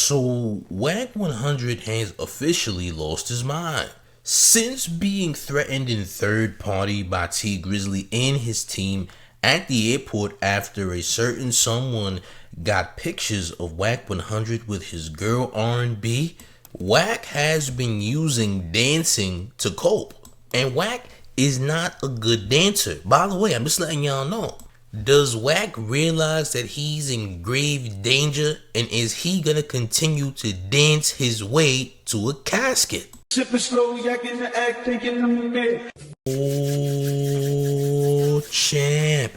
So Wack 100 has officially lost his mind. Since being threatened in third party by Tee Grizzley and his team at the airport after a certain someone got pictures of Wack 100 with his girl R&B, Wack has been using dancing to cope. And Wack is not a good dancer. By the way, I'm just letting y'all know. Does Wack realize that he's in grave danger, and is he gonna continue to dance his way to a casket? Sipping slow, yakking the act, thinking I'm mad. Oh, champ.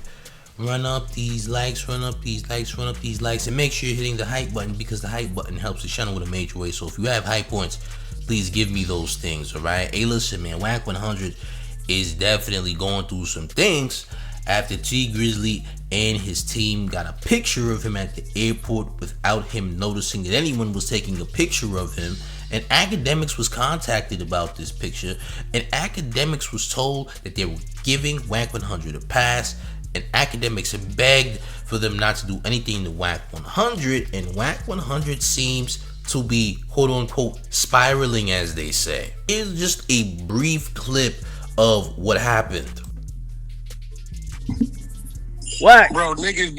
Run up these likes, and make sure you're hitting the hype button, because the hype button helps the channel with a major way. So if you have hype points, please give me those things, alright? Hey, listen, man, Wack 100 is definitely going through some things after Tee Grizzley and his team got a picture of him at the airport without him noticing that anyone was taking a picture of him. And Akademiks was contacted about this picture, and Akademiks was told that they were giving Wack 100 a pass, and Akademiks begged for them not to do anything to Wack 100, and Wack 100 seems to be quote unquote spiraling, as they say. Here's just a brief clip of what happened. Wack. Bro, niggas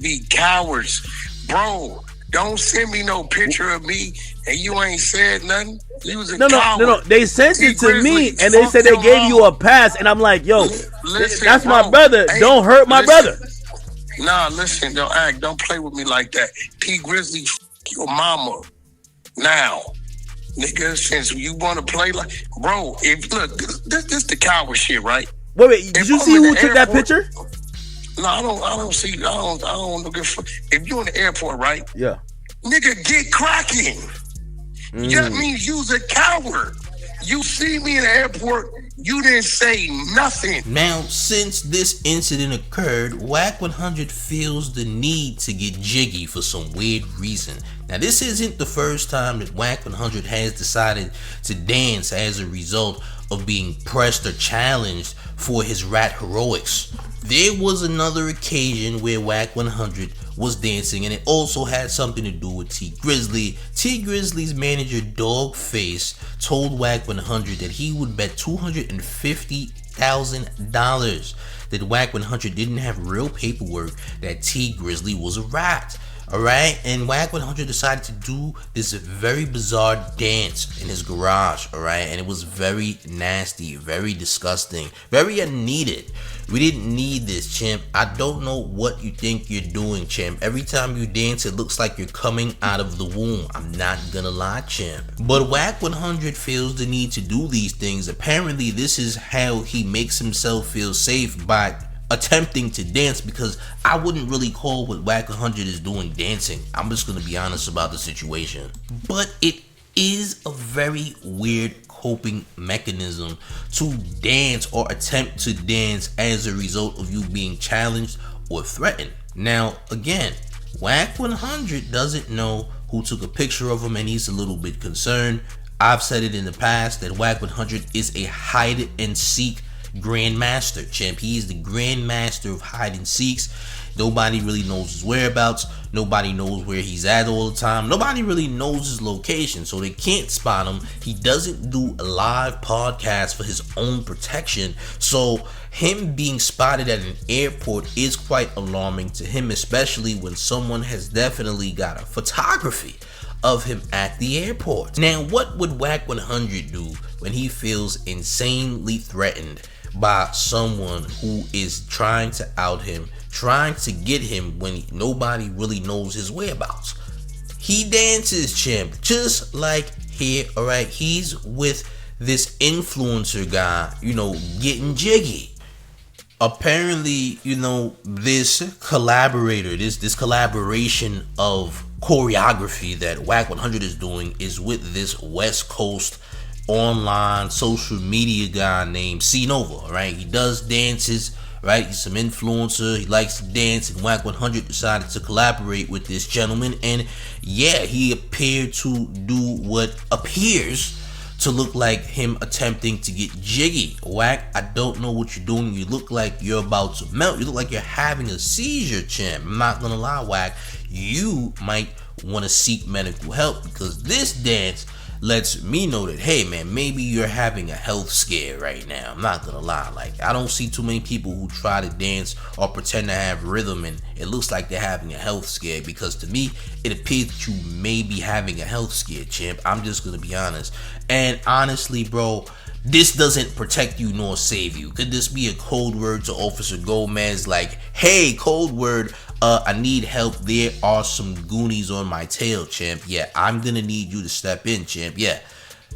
be cowards. Bro, don't send me no picture of me and you ain't said nothing. You was a coward. No. They sent it to Grizzley, me and they said they gave you a pass, and I'm like, yo, listen, that's bro, my brother. hey, Don't hurt my brother. Nah, listen, don't play with me like that. Tee Grizzley, your mama. Now, nigga, since you want to play like, bro, if look, this the coward shit, right? Wait, did you see who took that picture? No, I don't see. I don't give a fuck. If you in the airport, right? Yeah. Nigga, get cracking. That means you's a coward. You see me in the airport, you didn't say nothing. Now, since this incident occurred, Wack 100 feels the need to get jiggy for some weird reason. Now, this isn't the first time that Wack 100 has decided to dance as a result of being pressed or challenged for his rat heroics. There was another occasion where Wack 100 was dancing, and it also had something to do with Tee Grizzley. Tee Grizzley's manager Dogface told Wack 100 that he would bet $250,000 that Wack 100 didn't have real paperwork that Tee Grizzley was a rat. Alright, and Wack 100 decided to do this very bizarre dance in his garage, alright, and it was very nasty, very disgusting, very unneeded. We didn't need this, champ. I don't know what you think you're doing, champ. Every time you dance, it looks like you're coming out of the womb. I'm not gonna lie, champ. But Wack 100 feels the need to do these things. Apparently, this is how he makes himself feel safe, by attempting to dance, because I wouldn't really call what Wack 100 is doing dancing. I'm just gonna be honest about the situation. But it is a very weird coping mechanism to dance or attempt to dance as a result of you being challenged or threatened. Now, again, Wack 100 doesn't know who took a picture of him, and he's a little bit concerned. I've said it in the past that Wack 100 is a hide and seek grandmaster, champ. He is the grandmaster of hide and seeks. Nobody really knows his whereabouts. Nobody knows where he's at all the time. Nobody really knows his location, so they can't spot him. He doesn't do a live podcast for his own protection, so him being spotted at an airport is quite alarming to him, especially when someone has definitely got a photography of him at the airport. Now, what would Wack 100 do when he feels insanely threatened by someone who is trying to out him, trying to get him when nobody really knows his whereabouts? He dances, champ, just like here, alright? He's with this influencer guy, getting jiggy. Apparently, this collaborator, this collaboration of choreography that Wack 100 is doing is with this West Coast online social media guy named C Nova, right? He does dances, right? He's some influencer. He likes to dance, and Wack 100 decided to collaborate with this gentleman, and yeah, he appeared to do what appears to look like him attempting to get jiggy. Wack, I don't know what you're doing. You look like you're about to melt. You look like you're having a seizure, champ. I'm not gonna lie, Wack. You might want to seek medical help, because this dance lets me know that, hey man, maybe you're having a health scare right now. I'm not gonna lie, like I don't see too many people who try to dance or pretend to have rhythm and it looks like they're having a health scare, because to me it appears that you may be having a health scare, champ. I'm just gonna be honest. And honestly, bro, this doesn't protect you nor save you. Could this be a code word to Officer Gomez, like, hey, code word, I need help, there are some goonies on my tail, champ. Yeah, I'm gonna need you to step in, champ. Yeah,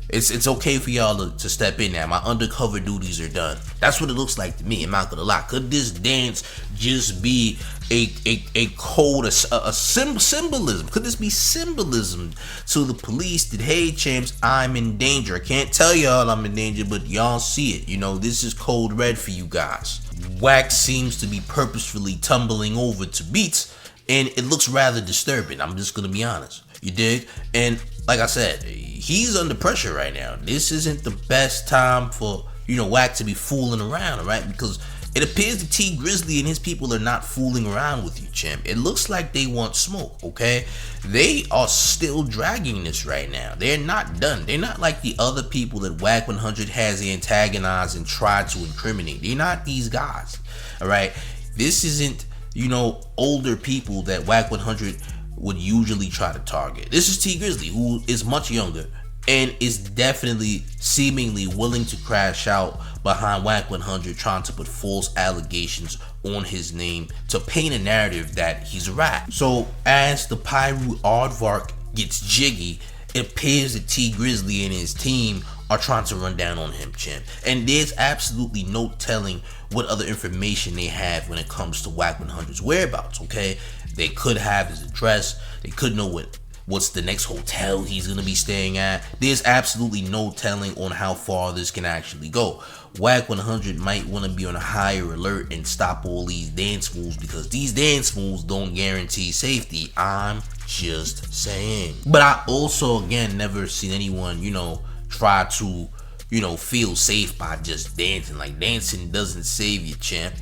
it's okay for y'all to step in now. My undercover duties are done. That's what it looks like to me. I'm not gonna lie. Could this dance just be a code, a symbolism? Could this be symbolism to the police that, hey champs, I'm in danger. I can't tell y'all I'm in danger, but y'all see it. You know, this is code red for you guys. Wack seems to be purposefully tumbling over to beats, and it looks rather disturbing. I'm just gonna be honest. You dig? And like I said, he's under pressure right now. This isn't the best time for, you know, Wack to be fooling around, right? Because it appears that Tee Grizzley and his people are not fooling around with you, champ. It looks like they want smoke, okay? They are still dragging this right now. They're not done. They're not like the other people that Wack 100 has antagonized and tried to incriminate. They're not these guys, all right? This isn't, you know, older people that Wack 100 would usually try to target. This is Tee Grizzley, who is much younger and is definitely seemingly willing to crash out behind Wack 100, trying to put false allegations on his name to paint a narrative that he's a rat. So as the Pyru Aardvark gets jiggy, it appears that Tee Grizzley and his team are trying to run down on him, champ. And there's absolutely no telling what other information they have when it comes to Wack 100's whereabouts, okay? They could have his address. They could know what's the next hotel he's gonna be staying at. There's absolutely no telling on how far this can actually go. Wack 100 might want to be on a higher alert and stop all these dance moves, because these dance moves don't guarantee safety. I'm just saying. But I also, again, never seen anyone, you know, try to, you know, feel safe by just dancing. Like, dancing doesn't save you, champ.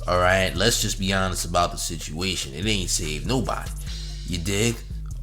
All right, let's just be honest about the situation. It ain't saved nobody. You dig?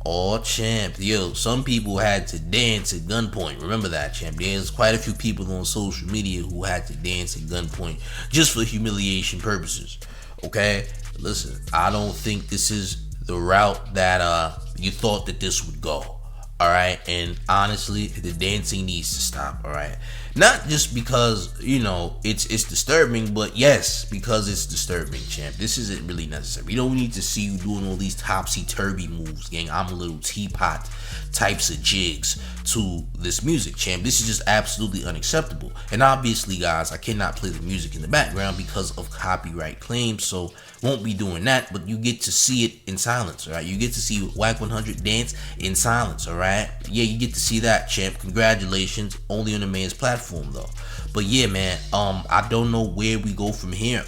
Oh, champ. Yo, some people had to dance at gunpoint. Remember that, champ. There's quite a few people on social media who had to dance at gunpoint just for humiliation purposes. Okay? Listen, I don't think this is the route that you thought that this would go. All right, and honestly, the dancing needs to stop. All right, not just because, you know, it's disturbing, but yes, because it's disturbing, champ. This isn't really necessary. We don't need to see you doing all these topsy-turvy moves, gang. I'm a little teapot types of jigs to this music, champ. This is just absolutely unacceptable. And obviously, guys, I cannot play the music in the background because of copyright claims, so won't be doing that. But you get to see it in silence, all right? You get to see Wack 100 dance in silence, all right? Yeah, you get to see that, champ. Congratulations. Only on the mayor's platform, though. But yeah, man, I don't know where we go from here.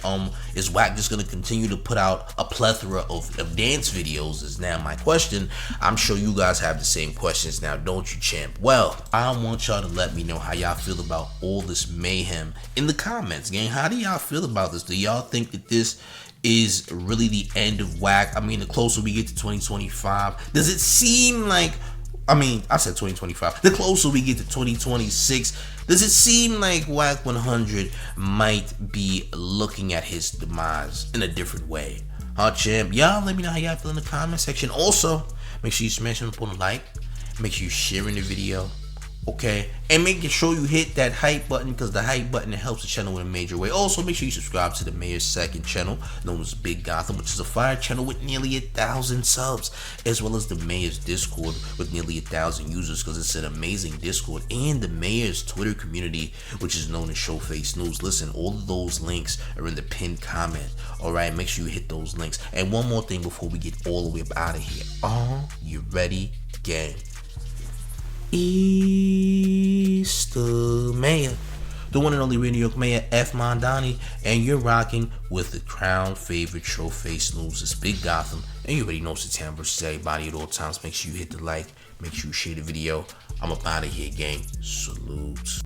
Is Wack just gonna continue to put out a plethora of dance videos is now my question. I'm sure you guys have the same questions now, don't you, champ? Well, I want y'all to let me know how y'all feel about all this mayhem in the comments, gang. How do y'all feel about this? Do y'all think that this is really the end of Wack? I mean, the closer we get to 2025, does it seem like, I mean, I said 2025. The closer we get to 2026, does it seem like Wack 100 might be looking at his demise in a different way? Huh, champ? Y'all let me know how y'all feel in the comment section. Also, make sure you smash up on the like. Make sure you sharing the video. Okay, and make sure you hit that hype button, because the hype button helps the channel in a major way. Also, make sure you subscribe to the mayor's second channel, known as Big Gotham, which is a fire channel with nearly 1,000 subs, as well as the mayor's Discord with nearly 1,000 users, because it's an amazing Discord, and the mayor's Twitter community, which is known as Showface News. Listen, all of those links are in the pinned comment. All right, make sure you hit those links. And one more thing before we get all the way up out of here. Are you ready, gang? Easter Mayor, the one and only New York Mayor F. Mondani, and you're rocking with the crown favorite Showface News. It's Big Gotham, and you already know it's the town versus everybody at all times. Make sure you hit the like, make sure you share the video. I'm up out of here, gang. Salute.